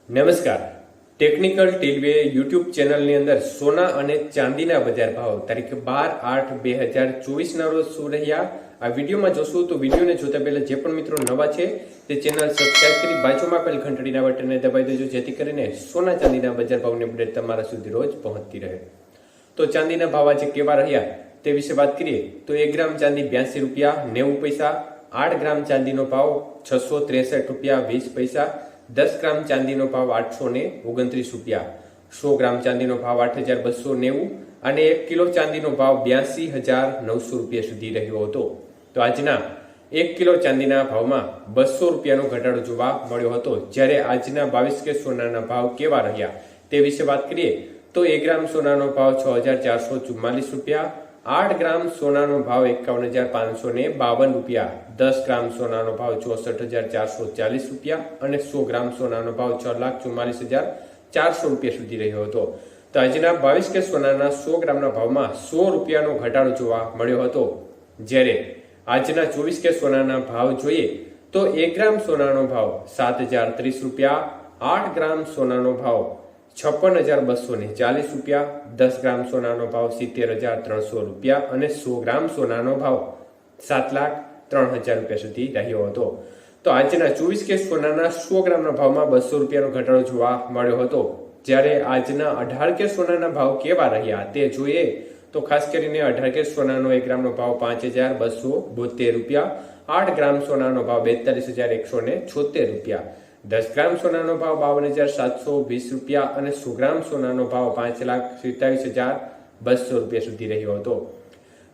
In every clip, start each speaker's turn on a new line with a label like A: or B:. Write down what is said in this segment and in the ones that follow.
A: નમસ્કાર। Technical ટીલવે YouTube ચેનલની અંદર સોના અને ચાંદીના બજાર ભાવ તારીખ 12/8/2024 ના રોજ શું રહ્યા આ વિડીયોમાં જોશું। તો વિડીયોને જોતા પહેલા જે પણ મિત્રો નવા છે તે ચેનલ સબસ્ક્રાઇબ કરી બાજુમાં આપેલ ઘંટડીના બટનને દબાવી દેજો, જેથી કરીને સોના ચાંદીના બજાર ભાવની અપડેટ તમારા સુધી રોજ પહોંચતી રહે। તો ચાંદીના ભાવ આજે કેવા રહ્યા તે વિશે વાત કરીએ તો 1 ગ્રામ ચાંદી 82 રૂપિયા 90 પૈસા, 8 ગ્રામ ચાંદીનો ભાવ 663 રૂપિયા 20 પૈસા, 10 ग्राम चांदी नो भाव 829 રૂપિયા, 100 ग्राम चांदी नो भाव 8290 અને 1 કિલો ચાંદી નો ભાવ 82,900 રૂપિયા સુધી રહ્યો હતો। તો આજના 1 કિલો ચાંદીના ભાવમાં 200 રૂપિયાનો ઘટાડો જોવા મળ્યો હતો। જ્યારે આજના 22 કે સોનાના ભાવ કેવા રહ્યા તે વિશે વાત કરીએ તો 1 ગ્રામ સોનાનો ભાવ 6,444 રૂપિયા, 8 ગ્રામ સોનાનો ભાવ 51,552 રૂપિયા, 10 ગ્રામ સોનાનો ભાવ 64,440 રૂપિયા અને 100 ગ્રામ સોનાનો ભાવ 6,44,400 રૂપિયા સુધી રહ્યો હતો। તો આજના 22 કે સોનાના 100 ગ્રામના ભાવમાં 100 રૂપિયાનો ઘટાડો જોવા મળ્યો હતો। જ્યારે આજના 24 કે સોનાના ભાવ જોઈએ તો 1 ગ્રામ સોનાનો ભાવ 7,030 રૂપિયા, 8 ગ્રામ સોનાનો ભાવ 56,240 રૂપિયા, 10 ગ્રામ સોનાનો ભાવ 70,300 રૂપિયા અને 100 ગ્રામ સોનાનો ભાવ 7,03,000 રૂપિયા સુધી રહ્યો હતો। તો આજના 24 કે સોનાના 100 ગ્રામના ભાવમાં 200 રૂપિયાનો ઘટાડો જોવા મળ્યો હતો। જ્યારે આજના 18 કે સોનાના ભાવ કેવા રહ્યા તે જોઈએ તો ખાસ કરીને 18 કે સોનાનો 1 ગ્રામનો ભાવ 5,272 રૂપિયા, 8 ગ્રામ સોનાનો ભાવ 42,176 રૂપિયા, 10 ગ્રામ સોનાનો ભાવ 52,720 રૂપિયા અને 100 ગ્રામ સોનાનો ભાવ 5,27,200 રૂપિયા સુધી રહ્યો હતો।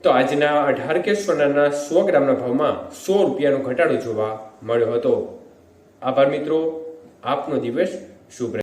A: તો આજના 18 કે સોનાના 100 ગ્રામના ભાવમાં 100 રૂપિયાનો ઘટાડો જોવા મળ્યો હતો। આભાર મિત્રો, આપનો દિવસ શુભ રહે।